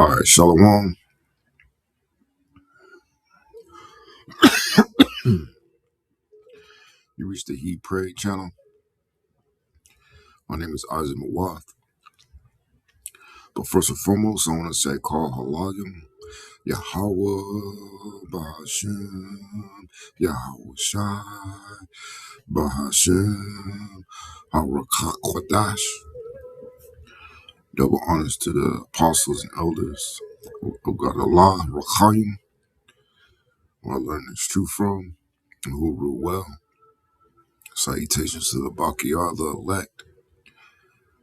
All right, Shalom. You reached the He Prayed channel. My name is Isaac Mawath. But first and foremost, I want to say call Halayim, Yahweh, Bahashem, Yahweh Shai, Bahashem, Harakak. Double honors to the apostles and elders of God Allah, Rakayim, where I learned this truth from, and who rule well. Salutations to the Bakiyah, the elect,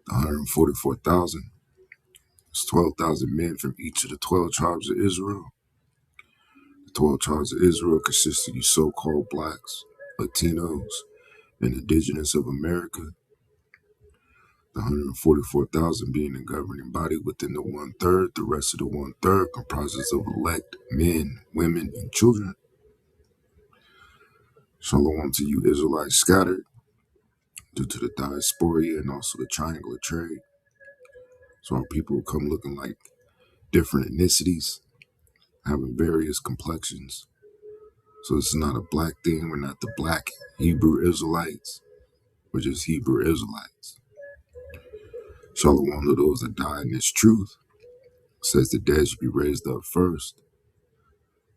the 144,000. It's 12,000 men from each of the 12 tribes of Israel. The 12 tribes of Israel consist of you so-called blacks, Latinos, and indigenous of America. The 144,000 being the governing body within the one-third. The rest of the one-third comprises of elect men, women, and children. Shalom to you Israelites scattered due to the diaspora and also the triangular trade. So our people come looking like different ethnicities, having various complexions. So it's not a black thing. We're not the black Hebrew Israelites. We're just Hebrew Israelites. Shalom to those that die in this truth. It says the dead should be raised up first.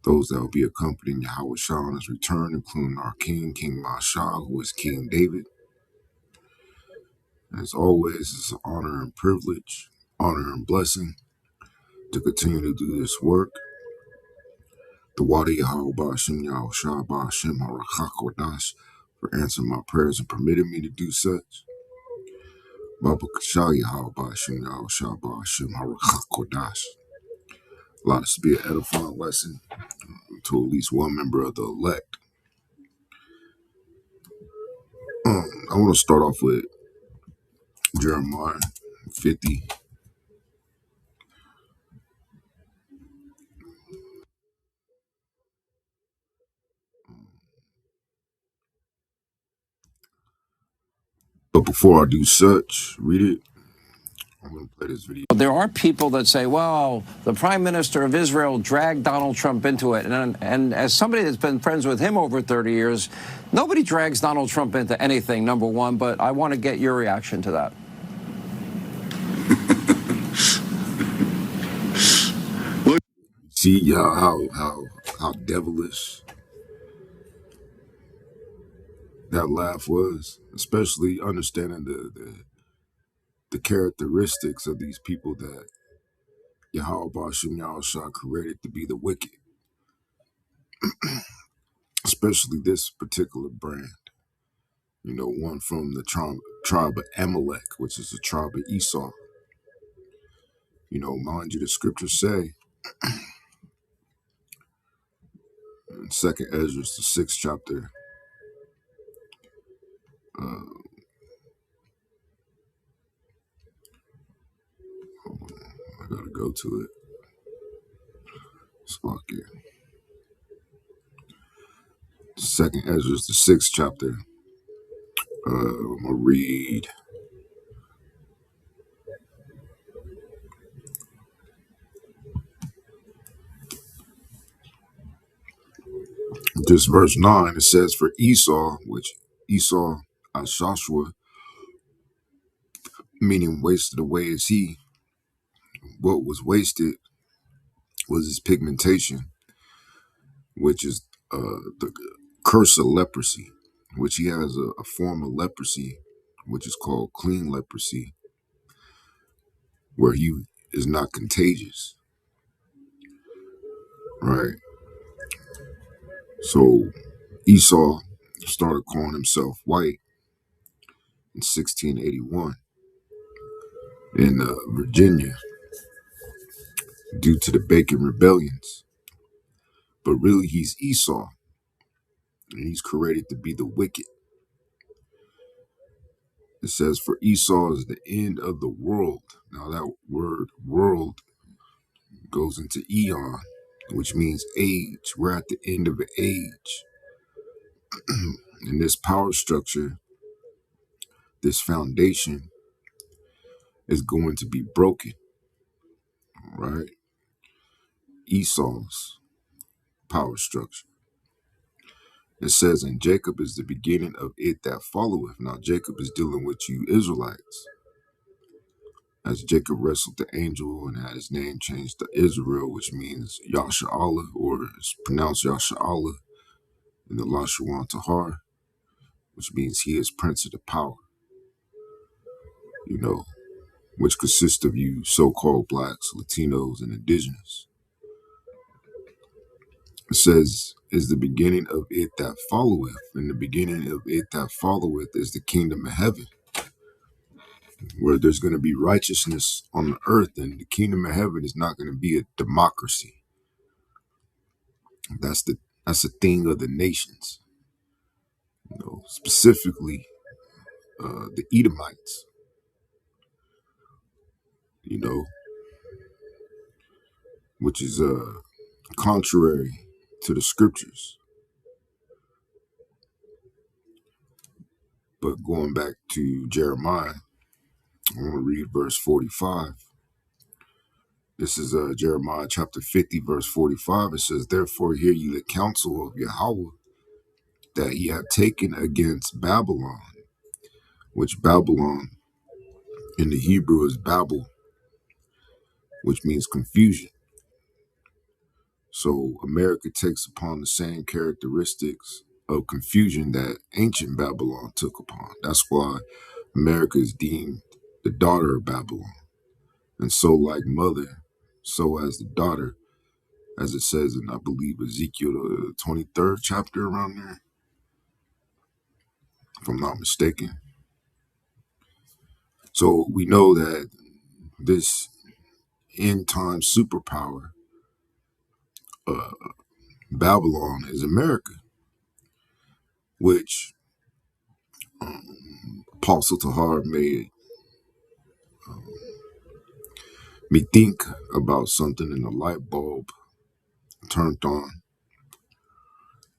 Those that will be accompanying Yahweh Shah on his return, including our King, King Mashah, who is King David. As always, it's an honor and privilege, honor and blessing to continue to do this work. The Wadi Yahweh Ba'ashem Yahweh Shah Ba'ashem Harakak for answering my prayers and permitting me to do such. Baba Kashal Yahweh Ba'ashem Yahweh Shah Ba'ashem Harakak Kodash. Allow this to be an edifying lesson to at least one member of the elect. I want to start off with Jeremiah 50. But before I do such, read it. I'm going to play this video. There are people that say, well, the prime minister of Israel dragged Donald Trump into it. And as somebody that's been friends with him over 30 years, nobody drags Donald Trump into anything, number one. But I want to get your reaction to that. See how devilish that laugh was, especially understanding the characteristics of these people that Yahweh Ba'ashem Yahweh Shah created to be the wicked, especially this particular brand. You know, one from the tribe of Amalek, which is the tribe of Esau. You know, mind you, the scriptures say in 2nd Ezra, the 6th chapter, I gotta go to it. Fuck it. 2nd Ezra, the 6th chapter. I'm gonna read this verse 9. It says, for Esau, which Esau as Joshua, meaning wasted away is he. What was wasted was his pigmentation, which is the curse of leprosy, which he has a form of leprosy, which is called clean leprosy, where he is not contagious, right? So Esau started calling himself white in 1681 in Virginia due to the Bacon rebellions. But really, he's Esau, and he's created to be the wicked. It says, for Esau is the end of the world. Now that word world goes into eon, which means age. We're at the end of an age. And this power structure, this foundation, is going to be broken, right? Esau's power structure. It says, and Jacob is the beginning of it that followeth. Now Jacob is dealing with you Israelites. As Jacob wrestled the angel and had his name changed to Israel, which means Yasha'Allah, or it's pronounced Yasha'Allah in the Lashawan Tahar, which means he is Prince of the Power, which consists of you so-called blacks, Latinos, and indigenous. It says, is the beginning of it that followeth, and the beginning of it that followeth is the kingdom of heaven, where there's going to be righteousness on the earth, and the kingdom of heaven is not going to be a democracy. That's the thing of the nations, specifically the Edomites, which is contrary to the scriptures. But going back to Jeremiah, I want to read verse 45. This is Jeremiah chapter 50, verse 45. It says, therefore hear ye the counsel of Yahweh that ye have taken against Babylon, which Babylon in the Hebrew is Babel, which means confusion. So America takes upon the same characteristics of confusion that ancient Babylon took upon. That's why America is deemed the daughter of Babylon. And so like mother, so as the daughter, as it says in, I believe, Ezekiel, the 23rd chapter around there, if I'm not mistaken. So we know that this end time superpower, Babylon, is America, which Apostle Tahar made me think about something, and the light bulb turned on.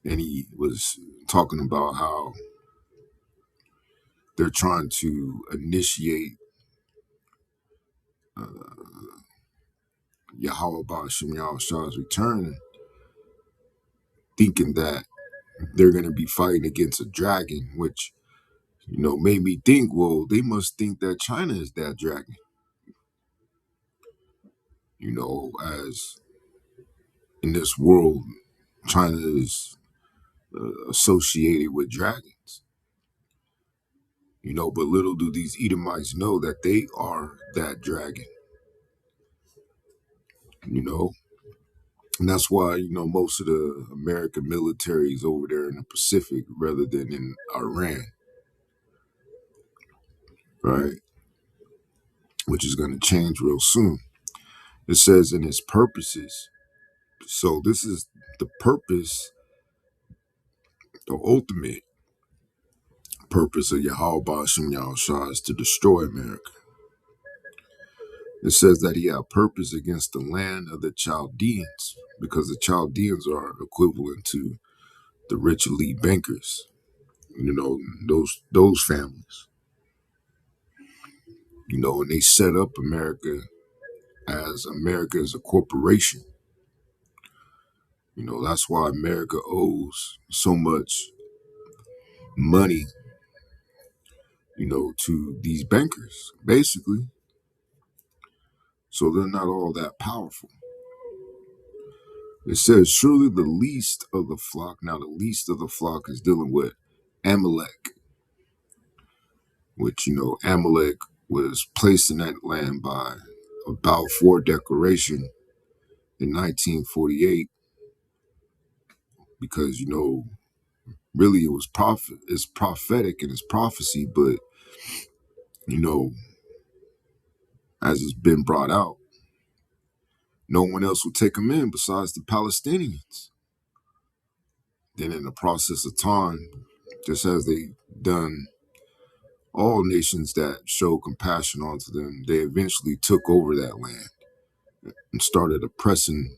And he was talking about how they're trying to initiate Yahweh Ba'ashem Yahushua return, thinking that they're going to be fighting against a dragon, which, made me think, well, they must think that China is that dragon, as in this world, China is associated with dragons, but little do these Edomites know that they are that dragon, and that's why, most of the American military is over there in the Pacific rather than in Iran, right? Which is going to change real soon. It says in its purposes. So this is the purpose, the ultimate purpose of Yahweh Ba'ashem Yahushua is to destroy America. It says that he had purpose against the land of the Chaldeans, because the Chaldeans are equivalent to the rich elite bankers, those families, and they set up America as a corporation. That's why America owes so much money, to these bankers, basically. So they're not all that powerful. It says, surely the least of the flock. Now, the least of the flock is dealing with Amalek, which, Amalek was placed in that land by a Balfour Declaration in 1948, because, really it's prophetic in its prophecy, but, as it's been brought out, no one else will take them in besides the Palestinians. Then in the process of time, just as they done all nations that showed compassion onto them, they eventually took over that land and started oppressing,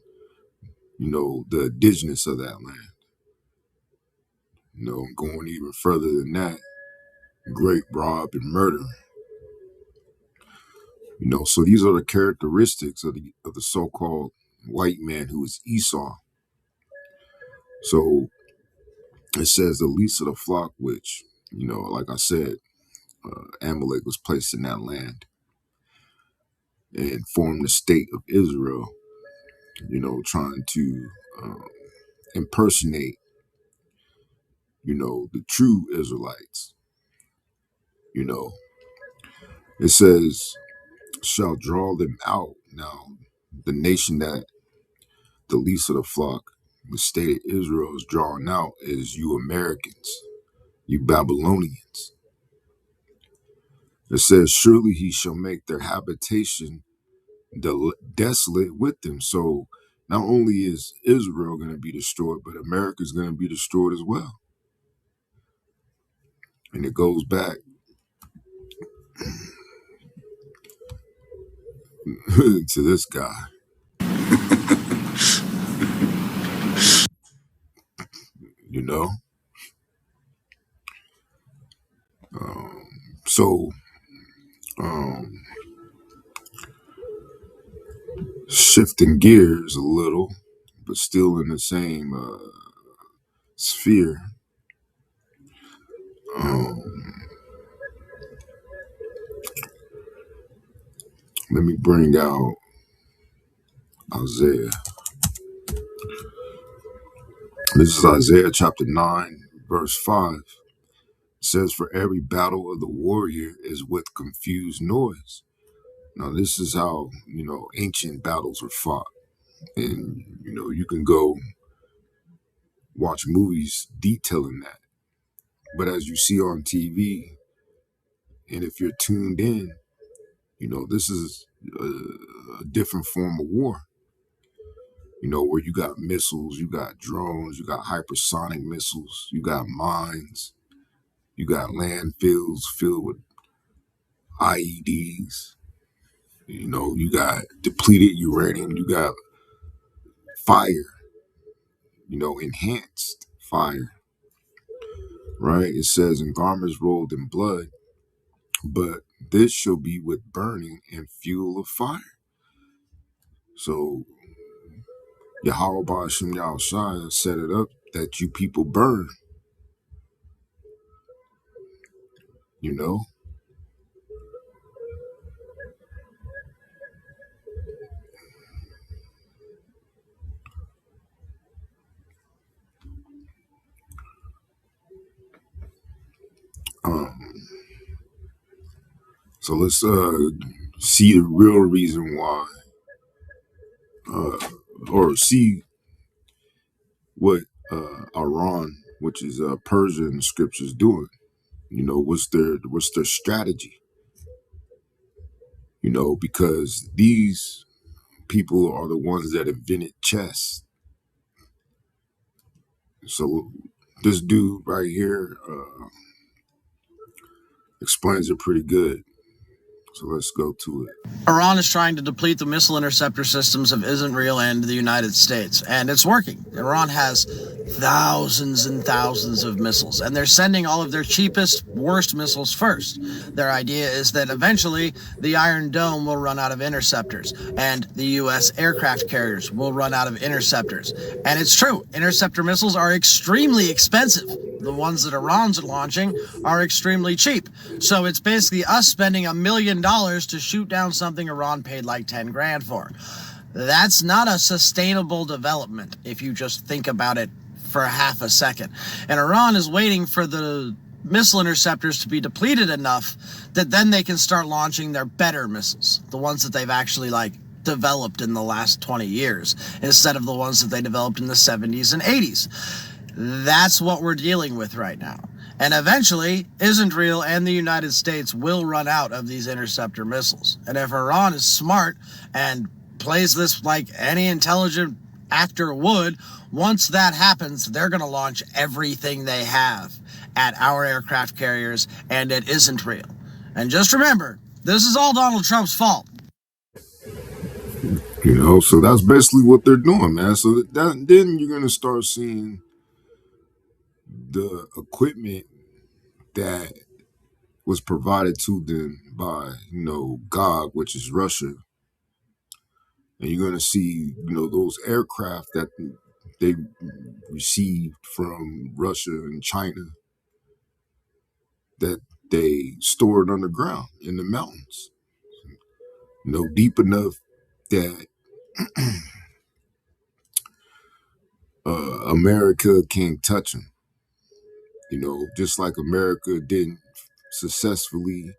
the indigenous of that land. Going even further than that, rape, rob, and murder. So these are the characteristics of the so-called white man who is Esau. So it says the least of the flock, which, like I said, Amalek was placed in that land and formed the state of Israel, trying to impersonate, the true Israelites. You know, it says, shall draw them out. Now, the nation that the least of the flock, the state of Israel is drawing out is you Americans, you Babylonians. It says, surely he shall make their habitation desolate with them. So not only is Israel going to be destroyed, but America is going to be destroyed as well. And it goes back to this guy. you know. So um, shifting gears a little, but still in the same sphere. Let me bring out Isaiah. This is Isaiah chapter 9, verse 5. It says, for every battle of the warrior is with confused noise. Now, this is how, ancient battles were fought. And, you can go watch movies detailing that. But as you see on TV, and if you're tuned in, this is a different form of war. Where you got missiles, you got drones, you got hypersonic missiles, you got mines, you got landfills filled with IEDs, you got depleted uranium, you got fire, enhanced fire, right? It says, in garments rolled in blood, but this shall be with burning and fuel of fire. So Yahweh Ba'ashem Yahushua set it up that you people burn, you know? So let's see the real reason why, or see what Iran, which is Persia in the scriptures, doing. What's their strategy? Because these people are the ones that invented chess. So this dude right here explains it pretty good. So let's go to it. Iran is trying to deplete the missile interceptor systems of Israel and the United States, and it's working. Iran has thousands and thousands of missiles, and they're sending all of their cheapest, worst missiles first. Their idea is that eventually the Iron Dome will run out of interceptors, and the U.S. aircraft carriers will run out of interceptors. And it's true, interceptor missiles are extremely expensive. The ones that Iran's launching are extremely cheap. So it's basically us spending $1 million to shoot down something Iran paid like 10 grand for. That's not a sustainable development if you just think about it for half a second. And Iran is waiting for the missile interceptors to be depleted enough that then they can start launching their better missiles, the ones that they've actually developed in the last 20 years, instead of the ones that they developed in the 70s and 80s. That's what we're dealing with right now. And eventually, Israel and the United States will run out of these interceptor missiles. And if Iran is smart and plays this like any intelligent actor would, once that happens, they're going to launch everything they have at our aircraft carriers and at Israel. And just remember, this is all Donald Trump's fault. So that's basically what they're doing, man. So then you're going to start seeing the equipment that was provided to them by, GOG, which is Russia, And you're going to see, those aircraft that they received from Russia and China that they stored underground in the mountains, deep enough that America can't touch them. Just like America didn't successfully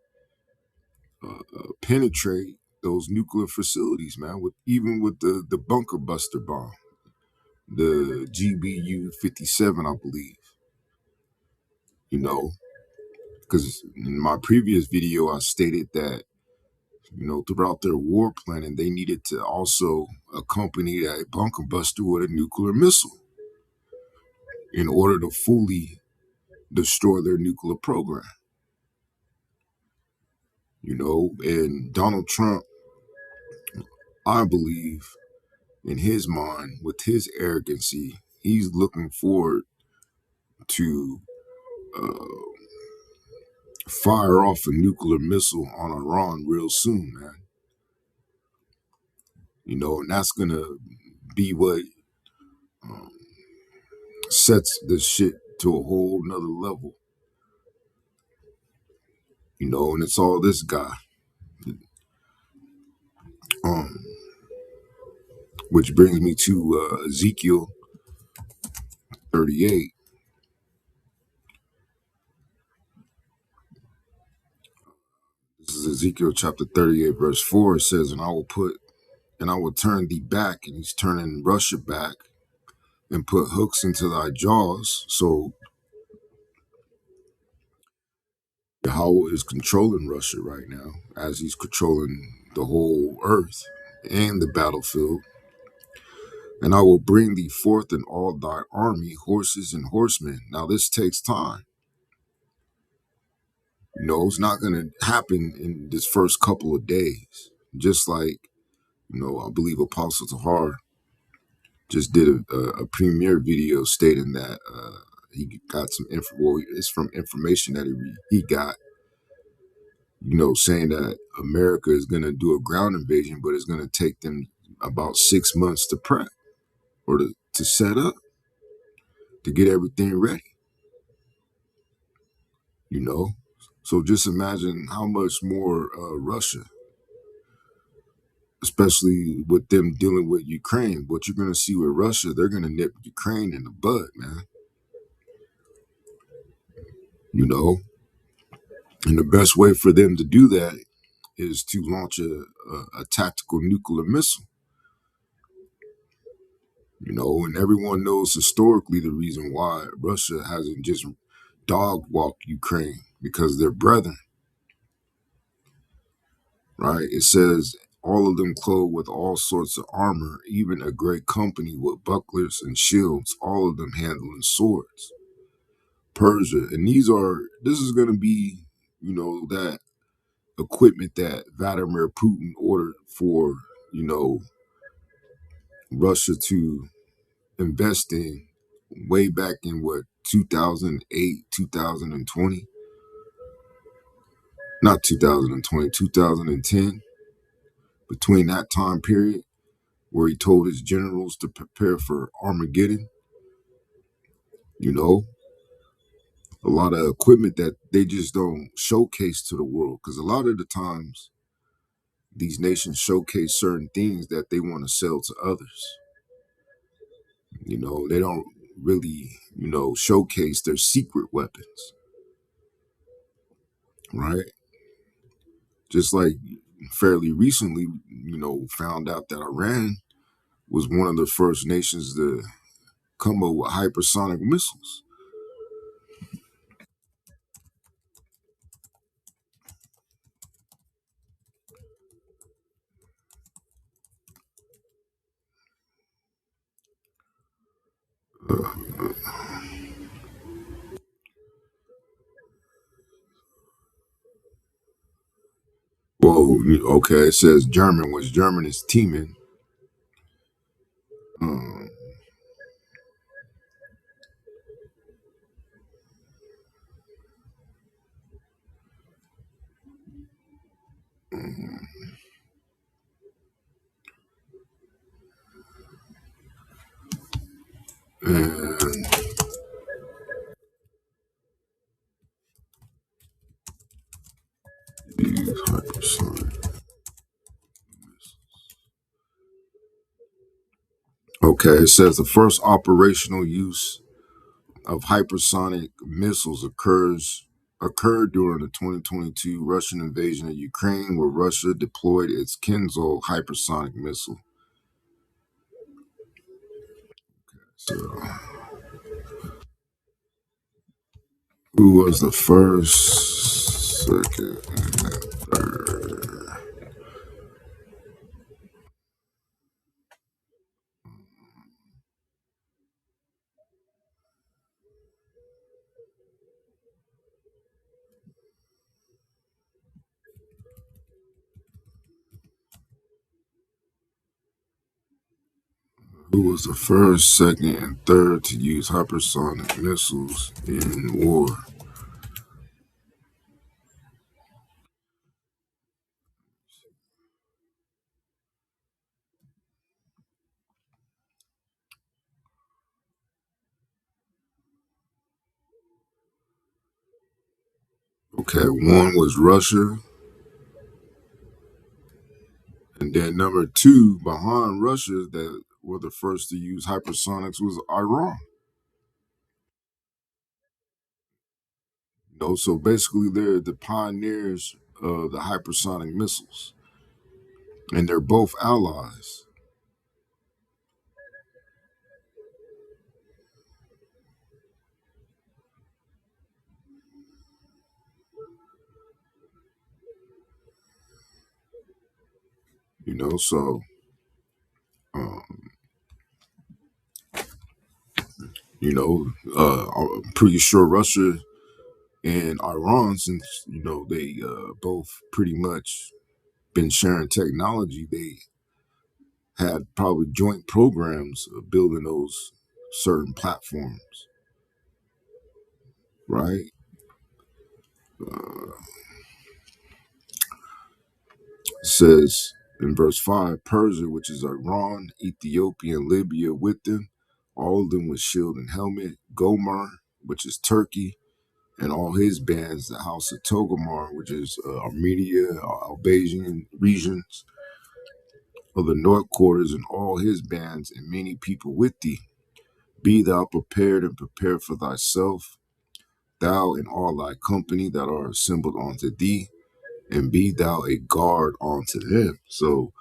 penetrate those nuclear facilities, man. Even with the bunker buster bomb, the GBU 57, I believe. Because in my previous video, I stated that throughout their war planning, they needed to also accompany that bunker buster with a nuclear missile in order to fully destroy their nuclear program. And Donald Trump, I believe, in his mind, with his arrogancy, he's looking forward to uh, fire off a nuclear missile on Iran real soon, man. And that's gonna be what um, sets the shit to a whole nother level. And it's all this guy. Um, which brings me to Ezekiel 38. This is Ezekiel chapter 38, verse 4. It says, and I will turn thee back, and he's turning Russia back, and put hooks into thy jaws. So Yahweh is controlling Russia right now, as he's controlling the whole earth and the battlefield. And I will bring thee forth in all thy army, horses and horsemen. Now this takes time. It's not going to happen in this first couple of days. Just like, I believe Apostle Tahar just did a premiere video stating that he got some info. Well, it's from information that he got, saying that America is going to do a ground invasion, but it's going to take them about 6 months to prep or to set up, to get everything ready, you know? So just imagine how much more Russia, especially with them dealing with Ukraine, what you're going to see with Russia, they're going to nip Ukraine in the bud, man. And the best way for them to do that is to launch a tactical nuclear missile. And everyone knows historically the reason why Russia hasn't just dog walked Ukraine, because they're brethren, right? It says all of them clothed with all sorts of armor, even a great company with bucklers and shields, all of them handling swords. Persia, and this is going to be, that equipment that Vladimir Putin ordered for, Russia to invest in way back in 2008, 2020, not 2020, 2010, between that time period where he told his generals to prepare for Armageddon, a lot of equipment that they just don't showcase to the world. Because a lot of the times these nations showcase certain things that they want to sell to others. They don't really, showcase their secret weapons, right? Just like fairly recently, found out that Iran was one of the first nations to come up with hypersonic missiles. Uh, well, okay, it says German, which German is teaming. Um, And use hypersonic. Okay, it says the first operational use of hypersonic missiles occurred during the 2022 Russian invasion of Ukraine, where Russia deployed its Kinzhal hypersonic missile. So, who was the first, second, and third? Who was the first, second, and third to use hypersonic missiles in war? Okay, one was Russia, and then number two behind Russia that were the first to use hypersonics was Iran. So basically they're the pioneers of the hypersonic missiles, and they're both allies. So um, I'm pretty sure Russia and Iran, since they both pretty much been sharing technology, they had probably joint programs of building those certain platforms, right? Uh, it says in verse 5, Persia, which is Iran, Ethiopia, and Libya with them, all of them with shield and helmet. Gomer, which is Turkey, and all his bands, the house of Togomar, which is Armenia, Albanian regions of the north quarters, and all his bands, and many people with thee. Be thou prepared and prepare for thyself, thou and all thy company that are assembled unto thee, and be thou a guard unto them. So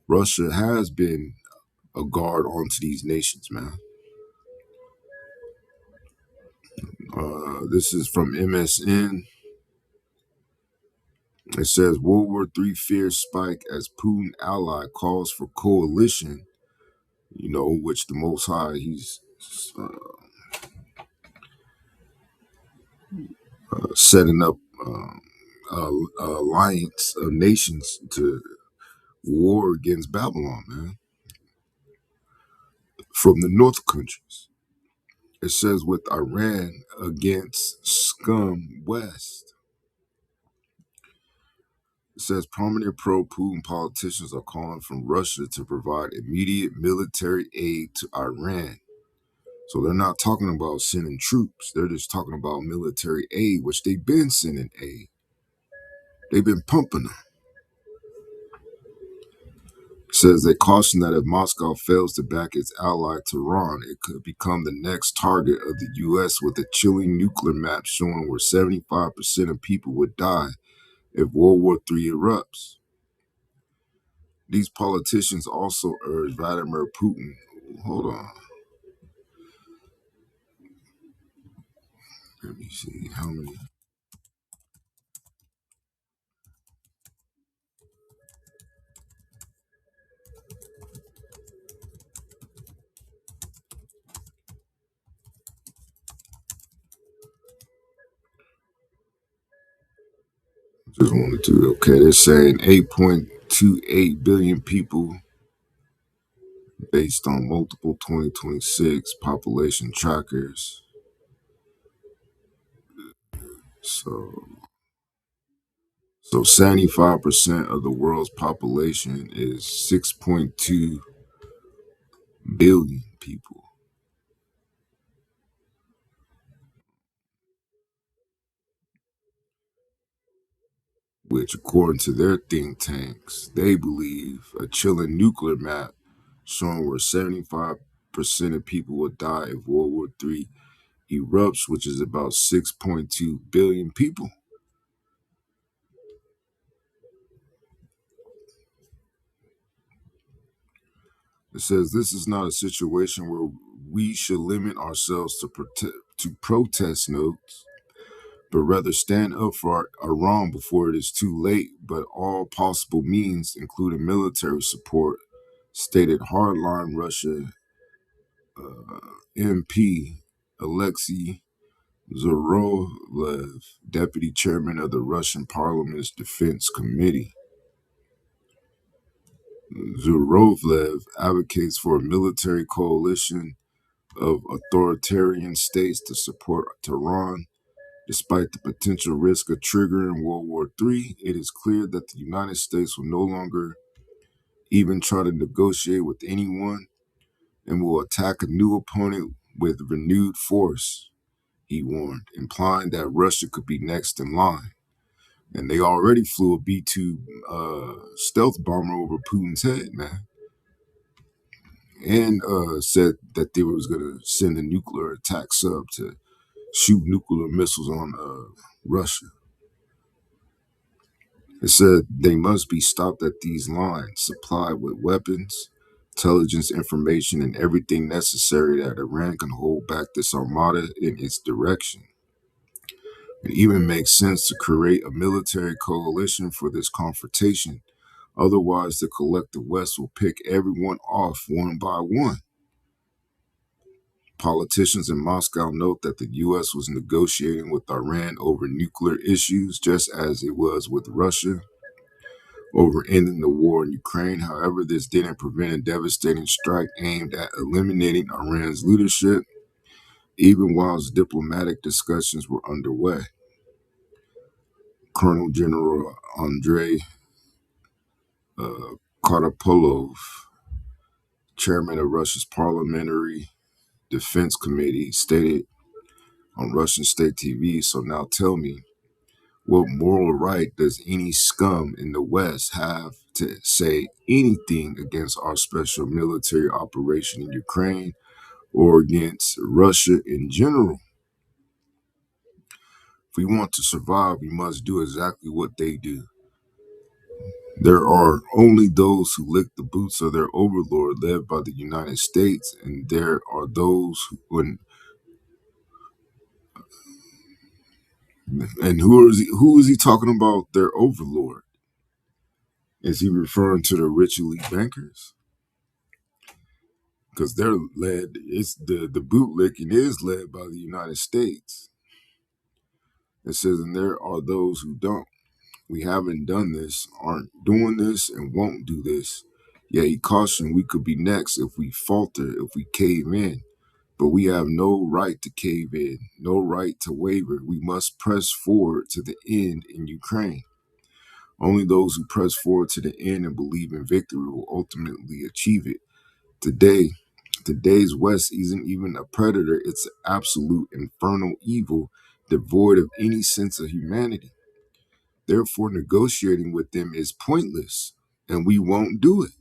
Russia has been a guard onto these nations, man. This is from MSN. It says World War III fears spike as Putin ally calls for coalition, which the Most High, he's uh, setting up alliance of nations to war against Babylon, man, from the North countries. It says with Iran against scum West. It says prominent pro-Putin politicians are calling from Russia to provide immediate military aid to Iran. So they're not talking about sending troops. They're just talking about military aid, which they've been sending aid. They've been pumping them. It says they caution that if Moscow fails to back its ally Tehran, it could become the next target of the U.S. with a chilling nuclear map showing where 75% of people would die if World War III erupts. These politicians also urge Vladimir Putin. Hold on. Let me see how many. Just wanted to. Okay, they're saying 8.28 billion people based on multiple 2026 population trackers. So, so 75% of the world's population is 6.2 billion people. which, according to their think tanks, they believe a chilling nuclear map showing where 75% of people will die if World War III erupts, which is about 6.2 billion people. It says this is not a situation where we should limit ourselves to protest notes, but rather stand up for our wrong before it is too late. But all possible means, including military support, stated hardline Russia MP Alexei Zhuravlev, deputy chairman of the Russian Parliament's Defense Committee. Zhuravlev advocates for a military coalition of authoritarian states to support Tehran. Despite the potential risk of triggering World War III, it is clear that the United States will no longer even try to negotiate with anyone and will attack a new opponent with renewed force, he warned, implying that Russia could be next in line. And they already flew a B-2 stealth bomber over Putin's head, man. And said that they was going to send a nuclear attack sub to shoot nuclear missiles on Russia. It said they must be stopped at these lines, supplied with weapons, intelligence information, and everything necessary that Iran can hold back this armada in its direction. It even makes sense to create a military coalition for this confrontation. Otherwise, the collective West will pick everyone off one by one. Politicians in Moscow note that the U.S. was negotiating with Iran over nuclear issues, just as it was with Russia over ending the war in Ukraine. However, this didn't prevent a devastating strike aimed at eliminating Iran's leadership, even whilst diplomatic discussions were underway. Colonel General Andrei Karapolov, chairman of Russia's Parliamentary Defense Committee, stated on Russian state TV, "So now tell me, what moral right does any scum in the West have to say anything against our special military operation in Ukraine or against Russia in general? If we want to survive, we must do exactly what they do. There are only those who lick the boots of their overlord, led by the United States, and there are those and who is he talking about? Their overlord? Is he referring to the rich elite bankers? Because they're led. It's the bootlicking is led by the United States. It says, and there are those who don't. We haven't done this, aren't doing this, and won't do this. Yet he cautioned we could be next if we falter, if we cave in. But we have no right to cave in, no right to waver. We must press forward to the end in Ukraine. Only those who press forward to the end and believe in victory will ultimately achieve it. Today's West isn't even a predator. It's an absolute infernal evil, devoid of any sense of humanity. Therefore, negotiating with them is pointless, and we won't do it.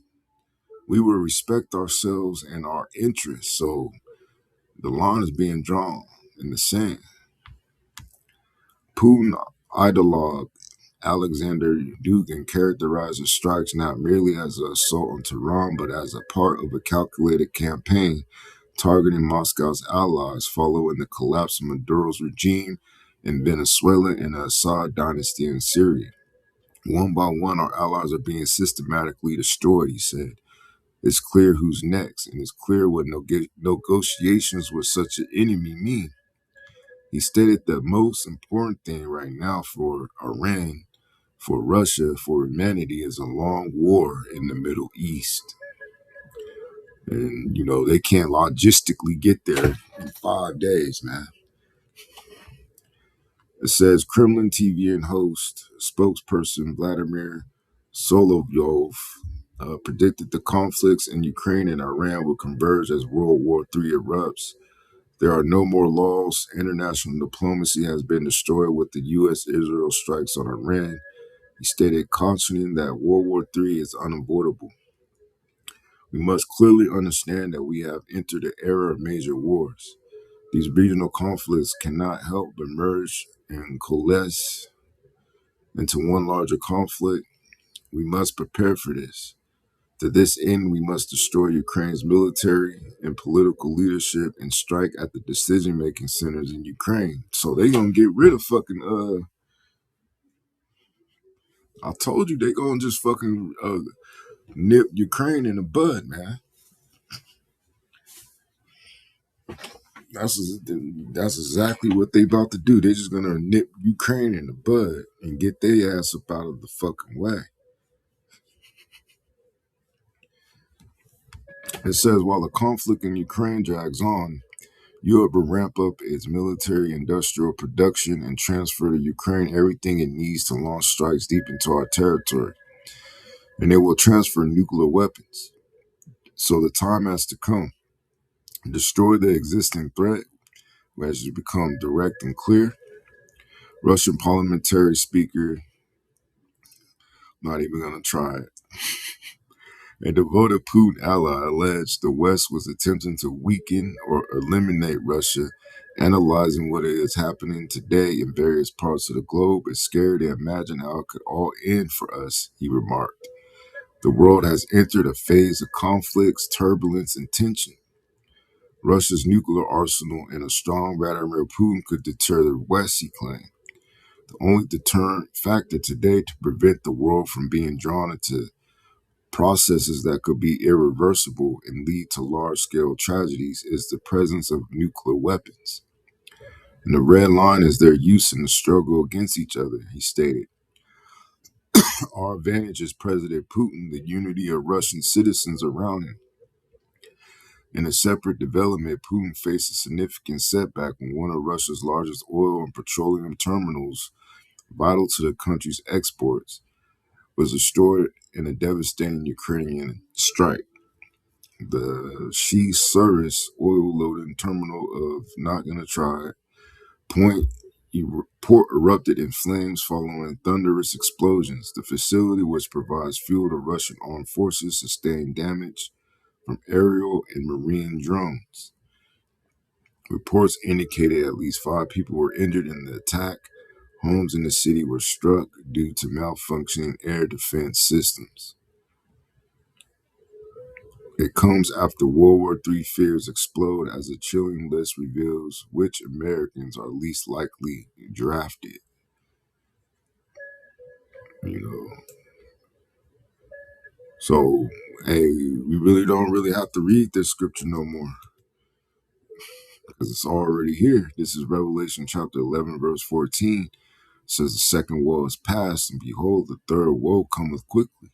We will respect ourselves and our interests." So the line is being drawn in the sand. Putin ideologue Alexander Dugin characterized the strikes not merely as an assault on Tehran, but as a part of a calculated campaign targeting Moscow's allies following the collapse of Maduro's regime in Venezuela and the Assad dynasty in Syria. One by one, our allies are being systematically destroyed, he said. It's clear who's next, and it's clear what negotiations with such an enemy mean. He stated the most important thing right now for Iran, for Russia, for humanity is a long war in the Middle East. And, they can't logistically get there in 5 days, man. It says Kremlin TV and host, spokesperson Vladimir Solovyov predicted the conflicts in Ukraine and Iran will converge as World War III erupts. There are no more laws. International diplomacy has been destroyed with the U.S. Israel strikes on Iran. He He stated, cautioning that World War III is unavoidable. We must clearly understand that we have entered an era of major wars. These regional conflicts cannot help but merge and coalesce into one larger conflict. We must prepare for this. To this end, we must destroy Ukraine's military and political leadership and strike at the decision-making centers in Ukraine. So they gonna get rid of fucking I told you they gonna just fucking nip Ukraine in the bud, man. That's exactly what they about to do. They're just gonna nip Ukraine in the bud and get their ass up out of the fucking way. It says while the conflict in Ukraine drags on, Europe will ramp up its military industrial production and transfer to Ukraine everything it needs to launch strikes deep into our territory. And it will transfer nuclear weapons. So the time has to come. Destroy the existing threat, which has become direct and clear. Russian parliamentary speaker, not even going to try it. A devoted Putin ally alleged the West was attempting to weaken or eliminate Russia. Analyzing what is happening today in various parts of the globe, it's scary to imagine how it could all end for us, he remarked. The world has entered a phase of conflicts, turbulence, and tension. Russia's nuclear arsenal and a strong Vladimir Putin could deter the West, he claimed. The only deterrent factor today to prevent the world from being drawn into processes that could be irreversible and lead to large-scale tragedies is the presence of nuclear weapons. And the red line is their use in the struggle against each other, he stated. Our advantage is President Putin, the unity of Russian citizens around him. In a separate development, Putin faced a significant setback when one of Russia's largest oil and petroleum terminals, vital to the country's exports, was destroyed in a devastating Ukrainian strike. The She Service oil loading terminal of Not Gonna Try Point port erupted in flames following thunderous explosions. The facility, which provides fuel to Russian armed forces, sustained damage from aerial and marine drones. Reports indicated at least 5 people were injured in the attack. Homes in the city were struck due to malfunctioning air defense systems. It comes after World War III fears explode as a chilling list reveals which Americans are least likely drafted. You know, so hey, we don't really have to read this scripture no more because it's already here. This is Revelation chapter 11, verse 14. It says the second woe is past, and behold, the third woe cometh quickly.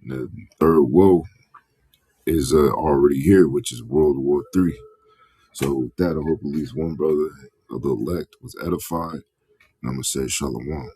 And the third woe is already here, which is World War III. So with that, I hope at least one brother of the elect was edified. And I'm going to say shalom.